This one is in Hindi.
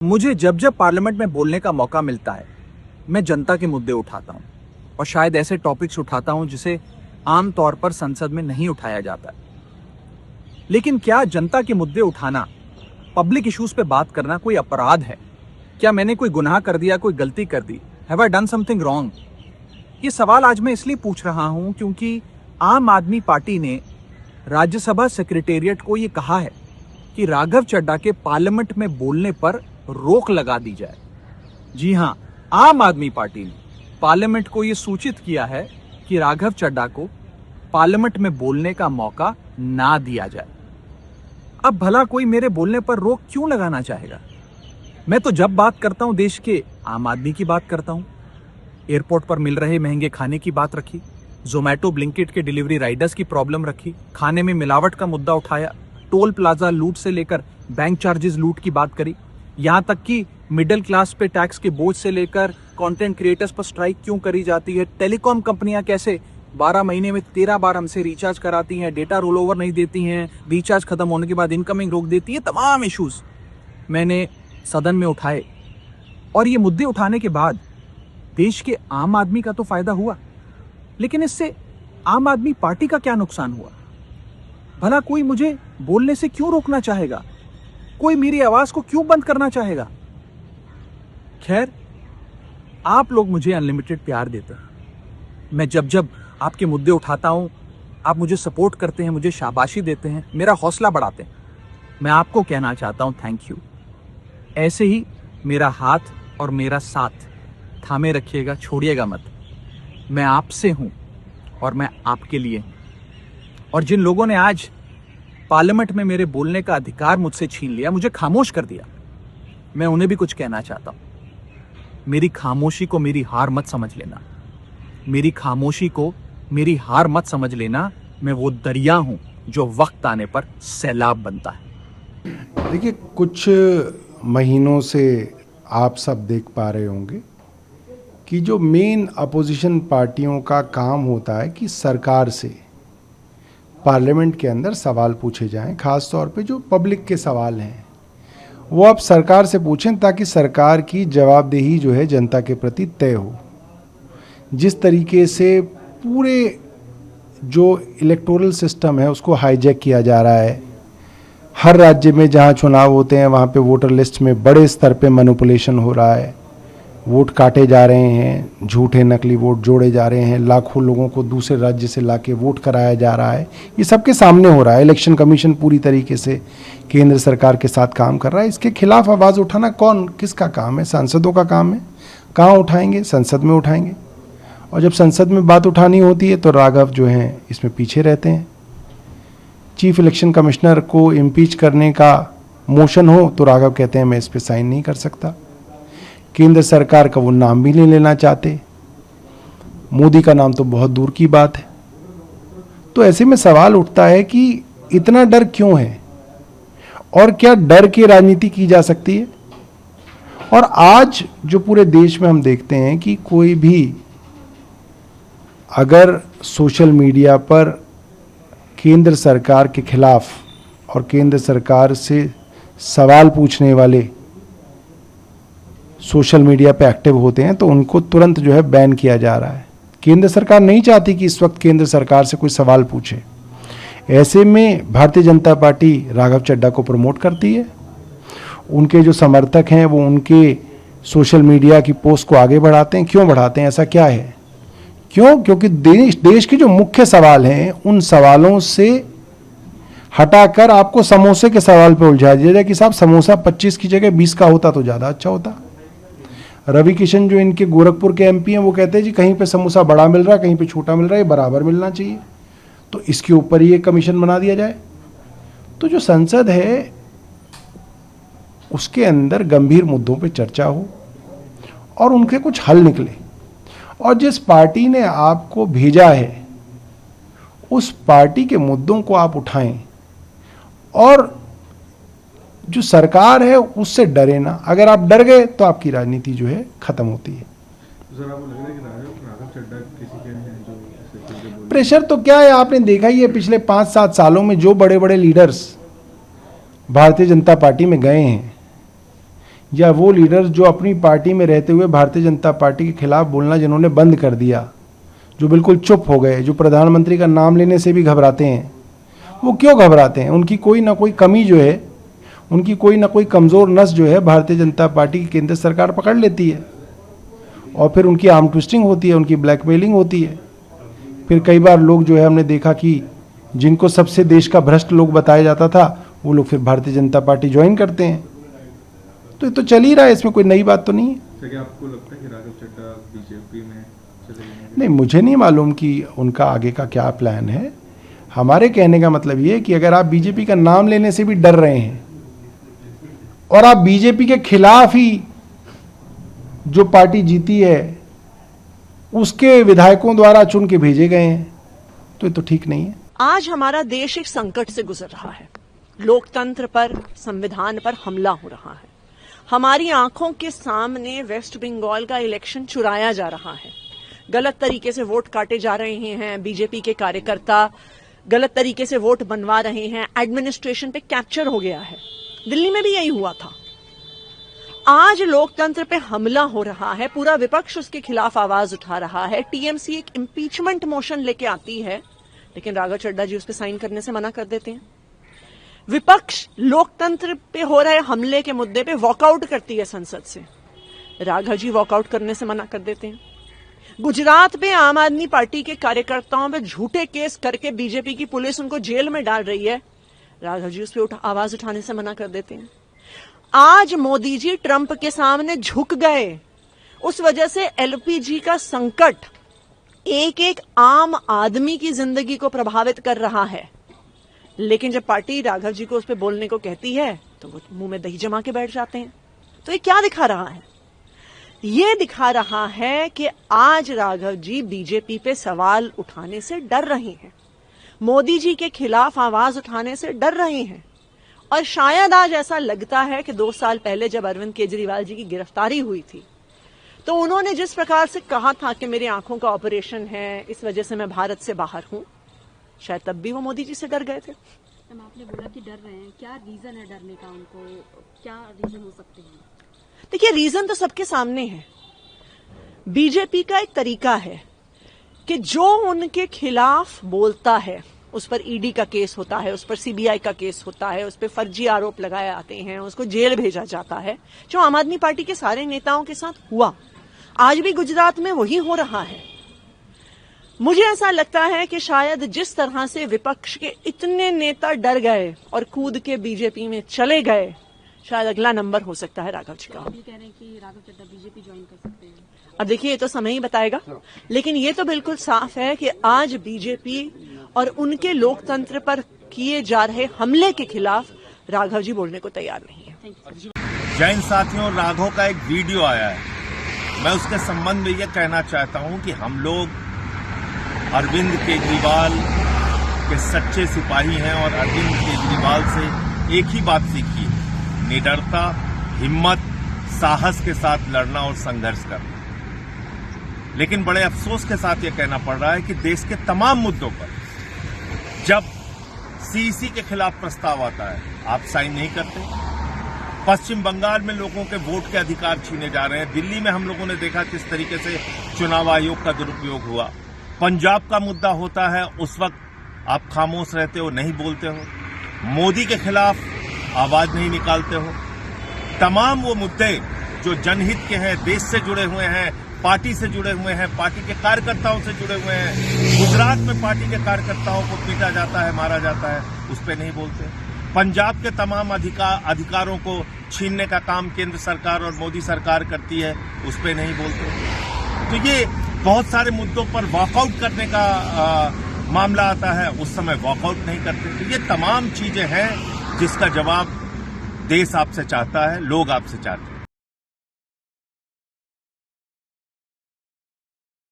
मुझे जब जब पार्लियामेंट में बोलने का मौका मिलता है मैं जनता के मुद्दे उठाता हूं और शायद ऐसे टॉपिक्स उठाता हूं जिसे आम तौर पर संसद में नहीं उठाया जाता। लेकिन क्या जनता के मुद्दे उठाना, पब्लिक इश्यूज पे बात करना कोई अपराध है? क्या मैंने कोई गुनाह कर दिया, कोई गलती कर दी? Have I done something wrong? ये सवाल आज मैं इसलिए पूछ रहा हूं क्योंकि आम आदमी पार्टी ने राज्यसभा सेक्रेटेरिएट को ये कहा है कि राघव चड्ढा के पार्लियामेंट में बोलने पर रोक लगा दी जाए। जी हां, आम आदमी पार्टी ने पार्लियामेंट को यह सूचित किया है कि राघव चड्ढा को पार्लियामेंट में बोलने का मौका ना दिया जाए। अब भला कोई मेरे बोलने पर रोक क्यों लगाना चाहेगा? मैं तो जब बात करता हूं देश के आम आदमी की बात करता हूं। एयरपोर्ट पर मिल रहे महंगे खाने की बात रखी, जोमैटो ब्लिंकिट के डिलीवरी राइडर्स की प्रॉब्लम रखी, खाने में मिलावट का मुद्दा उठाया, टोल प्लाजा लूट से लेकर बैंक चार्जेस लूट की बात करी, यहां तक कि मिडिल क्लास पे टैक्स के बोझ से लेकर कंटेंट क्रिएटर्स पर स्ट्राइक क्यों करी जाती है, टेलीकॉम कंपनियां कैसे 12 महीने में 13 बार हमसे रिचार्ज कराती हैं, डेटा रोल ओवर नहीं देती हैं, रिचार्ज खत्म होने के बाद इनकमिंग रोक देती है, तमाम इश्यूज मैंने सदन में उठाए। और ये मुद्दे उठाने के बाद देश के आम आदमी का तो फायदा हुआ, लेकिन इससे आम आदमी पार्टी का क्या नुकसान हुआ? भला कोई मुझे बोलने से क्यों रोकना चाहेगा? कोई मेरी आवाज को क्यों बंद करना चाहेगा? खैर, आप लोग मुझे अनलिमिटेड प्यार देते हैं। मैं जब जब आपके मुद्दे उठाता हूं, आप मुझे सपोर्ट करते हैं, मुझे शाबाशी देते हैं, मेरा हौसला बढ़ाते हैं। मैं आपको कहना चाहता हूं थैंक यू। ऐसे ही मेरा हाथ और मेरा साथ थामे रखिएगा, छोड़िएगा मत। मैं आपसे हूं और मैं आपके लिए हूं। और जिन लोगों ने आज पार्लियामेंट में मेरे बोलने का अधिकार मुझसे छीन लिया, मुझे खामोश कर दिया, मैं उन्हें भी कुछ कहना चाहता हूं। मेरी खामोशी को मेरी हार मत समझ लेना। मेरी खामोशी को मेरी हार मत समझ लेना। मैं वो दरिया हूं जो वक्त आने पर सैलाब बनता है। देखिए, कुछ महीनों से आप सब देख पा रहे होंगे कि जो मेन अपोजिशन पार्टियों का काम होता है कि सरकार से पार्लियामेंट के अंदर सवाल पूछे जाएं, खास तौर पे जो पब्लिक के सवाल हैं वो आप सरकार से पूछें ताकि सरकार की जवाबदेही जो है जनता के प्रति तय हो। जिस तरीके से पूरे जो इलेक्टोरल सिस्टम है उसको हाईजैक किया जा रहा है, हर राज्य में जहां चुनाव होते हैं वहां पे वोटर लिस्ट में बड़े स्तर पे मैनिपुलेशन हो रहा है, वोट काटे जा रहे हैं, झूठे नकली वोट जोड़े जा रहे हैं, लाखों लोगों को दूसरे राज्य से लाके वोट कराया जा रहा है, ये सबके सामने हो रहा है। इलेक्शन कमीशन पूरी तरीके से केंद्र सरकार के साथ काम कर रहा है। इसके खिलाफ आवाज़ उठाना किसका काम है? सांसदों का काम है। कहाँ उठाएंगे? संसद में उठाएंगे। और जब संसद में बात उठानी होती है तो राघव जो हैं इसमें पीछे रहते हैं। चीफ इलेक्शन कमिश्नर को इम्पीच करने का मोशन हो तो राघव कहते हैं मैं इस पर साइन नहीं कर सकता। केंद्र सरकार का वो नाम भी नहीं लेना चाहते, मोदी का नाम तो बहुत दूर की बात है। तो ऐसे में सवाल उठता है कि इतना डर क्यों है और क्या डर की राजनीति की जा सकती है? और आज जो पूरे देश में हम देखते हैं कि कोई भी अगर सोशल मीडिया पर केंद्र सरकार के खिलाफ और केंद्र सरकार से सवाल पूछने वाले सोशल मीडिया पे एक्टिव होते हैं तो उनको तुरंत जो है बैन किया जा रहा है। केंद्र सरकार नहीं चाहती कि इस वक्त केंद्र सरकार से कोई सवाल पूछे। ऐसे में भारतीय जनता पार्टी राघव चड्ढा को प्रमोट करती है। उनके जो समर्थक हैं वो उनके सोशल मीडिया की पोस्ट को आगे बढ़ाते हैं। क्यों बढ़ाते हैं? ऐसा क्या है? क्यों? क्योंकि देश के जो मुख्य सवाल हैं उन सवालों से हटाकर आपको समोसे के सवाल पे उलझा दिया जाए कि साहब समोसा 25 की जगह 20 का होता तो ज़्यादा अच्छा होता। रवि किशन जो इनके गोरखपुर के एमपी हैं वो कहते हैं जी कहीं पे समोसा बड़ा मिल रहा है, कहीं पे छोटा मिल रहा है, बराबर मिलना चाहिए, तो इसके ऊपर ही एक कमीशन बना दिया जाए। तो जो संसद है उसके अंदर गंभीर मुद्दों पे चर्चा हो और उनके कुछ हल निकले। और जिस पार्टी ने आपको भेजा है उस पार्टी के मुद्दों को आप उठाएं और जो सरकार है उससे डरे ना। अगर आप डर गए तो आपकी राजनीति जो है खत्म होती है। प्रेशर तो क्या है, आपने देखा ही है पिछले 5-7 सालों में जो बड़े बड़े लीडर्स भारतीय जनता पार्टी में गए हैं या वो लीडर जो अपनी पार्टी में रहते हुए भारतीय जनता पार्टी के खिलाफ बोलना जिन्होंने बंद कर दिया, जो बिल्कुल चुप हो गए, जो प्रधानमंत्री का नाम लेने से भी घबराते हैं, वो क्यों घबराते हैं? उनकी कोई ना कोई कमी जो है, उनकी कोई ना कोई कमज़ोर नस जो है भारतीय जनता पार्टी की केंद्र सरकार पकड़ लेती है और फिर उनकी आर्म ट्विस्टिंग होती है, उनकी ब्लैकमेलिंग होती है। फिर कई बार लोग जो है हमने देखा कि जिनको सबसे देश का भ्रष्ट लोग बताया जाता था, वो लोग फिर भारतीय जनता पार्टी ज्वाइन करते हैं। तो ये तो चल ही रहा है, इसमें कोई नई बात तो नहीं है। क्या आपको लगता है कि राघव चड्ढा बीजेपी में चले जाएंगे? नहीं, मुझे नहीं मालूम कि उनका आगे का क्या प्लान है। हमारे कहने का मतलब ये है कि अगर आप बीजेपी का नाम लेने से भी डर रहे हैं और आप बीजेपी के खिलाफ ही जो पार्टी जीती है उसके विधायकों द्वारा चुन के भेजे गए हैं, तो ये तो ठीक नहीं है। आज हमारा देश एक संकट से गुजर रहा है। लोकतंत्र पर, संविधान पर हमला हो रहा है। हमारी आंखों के सामने वेस्ट बंगाल का इलेक्शन चुराया जा रहा है। गलत तरीके से वोट काटे जा रहे हैं। बीजेपी के कार्यकर्ता गलत तरीके से वोट बनवा रहे हैं। एडमिनिस्ट्रेशन पे कैप्चर हो गया है। दिल्ली में भी यही हुआ था। आज लोकतंत्र पे हमला हो रहा है। पूरा विपक्ष उसके खिलाफ आवाज उठा रहा है। टीएमसी एक इम्पीचमेंट मोशन लेके आती है, लेकिन राघव चड्ढा जी उस पर साइन करने से मना कर देते हैं। विपक्ष लोकतंत्र पे हो रहे हमले के मुद्दे पे वॉकआउट करती है संसद से, राघव जी वॉकआउट करने से मना कर देते हैं। गुजरात में आम आदमी पार्टी के कार्यकर्ताओं पे झूठे केस करके बीजेपी की पुलिस उनको जेल में डाल रही है, राघव जी उस पर आवाज उठाने से मना कर देते हैं। आज मोदी जी ट्रंप के सामने झुक गए, उस वजह से एलपीजी का संकट एक एक आम आदमी की जिंदगी को प्रभावित कर रहा है। लेकिन जब पार्टी राघव जी को उस पर बोलने को कहती है तो वो मुंह में दही जमा के बैठ जाते हैं। तो ये क्या दिखा रहा है? ये दिखा रहा है कि आज राघव जी बीजेपी पे सवाल उठाने से डर रहे हैं, मोदी जी के खिलाफ आवाज उठाने से डर रहे हैं। और शायद आज ऐसा लगता है कि 2 साल पहले जब अरविंद केजरीवाल जी की गिरफ्तारी हुई थी, तो उन्होंने जिस प्रकार से कहा था कि मेरी आंखों का ऑपरेशन है, इस वजह से मैं भारत से बाहर हूं, शायद तब भी वो मोदी जी से डर गए थे। आपने बोला कि डर रहे हैं, क्या रीजन है डरने का? उनको क्या रीजन हो सकते हैं? देखिए, रीजन तो सबके सामने है। बीजेपी का एक तरीका है कि जो उनके खिलाफ बोलता है उस पर ईडी का केस होता है, उस पर सीबीआई का केस होता है, उस पर फर्जी आरोप लगाए आते हैं, उसको जेल भेजा जाता है, जो आम आदमी पार्टी के सारे नेताओं के साथ हुआ। आज भी गुजरात में वही हो रहा है। मुझे ऐसा लगता है कि शायद जिस तरह से विपक्ष के इतने नेता डर गए और कूद के बीजेपी में चले गए, शायद अगला नंबर हो सकता है राघव जी का। आप ये कह रहे हैं कि राघव चड्ढा बीजेपी ज्वाइन कर सकते हैं? अब देखिए, ये तो समय ही बताएगा, लेकिन ये तो बिल्कुल साफ है कि आज बीजेपी और उनके लोकतंत्र पर किए जा रहे हमले के खिलाफ राघव जी बोलने को तैयार नहीं है। जैन साथियों, राघव का एक वीडियो आया है। मैं उसके संबंध में यह कहना चाहता हूं कि हम लोग अरविंद केजरीवाल के सच्चे सिपाही हैं और अरविंद केजरीवाल से एक ही बात सीखी है, निडरता, हिम्मत, साहस के साथ लड़ना और संघर्ष करना। लेकिन बड़े अफसोस के साथ यह कहना पड़ रहा है कि देश के तमाम मुद्दों पर जब सीईसी के खिलाफ प्रस्ताव आता है, आप साइन नहीं करते। पश्चिम बंगाल में लोगों के वोट के अधिकार छीने जा रहे हैं। दिल्ली में हम लोगों ने देखा किस तरीके से चुनाव आयोग का दुरुपयोग हुआ। पंजाब का मुद्दा होता है, उस वक्त आप खामोश रहते हो, नहीं बोलते हो। मोदी के खिलाफ आवाज नहीं निकालते हो। तमाम वो मुद्दे जो जनहित के हैं, देश से जुड़े हुए हैं, पार्टी से जुड़े हुए हैं, पार्टी के कार्यकर्ताओं से जुड़े हुए हैं। गुजरात में पार्टी के कार्यकर्ताओं को पीटा जाता है, मारा जाता है, उस पर नहीं बोलते। पंजाब के तमाम अधिकारों को छीनने का काम केंद्र सरकार और मोदी सरकार करती है, उस पर नहीं बोलते। तो ये बहुत सारे मुद्दों पर वॉकआउट करने का मामला आता है, उस समय वॉकआउट नहीं करते। तो ये तमाम चीजें हैं जिसका जवाब देश आपसे चाहता है, लोग आपसे चाहते हैं।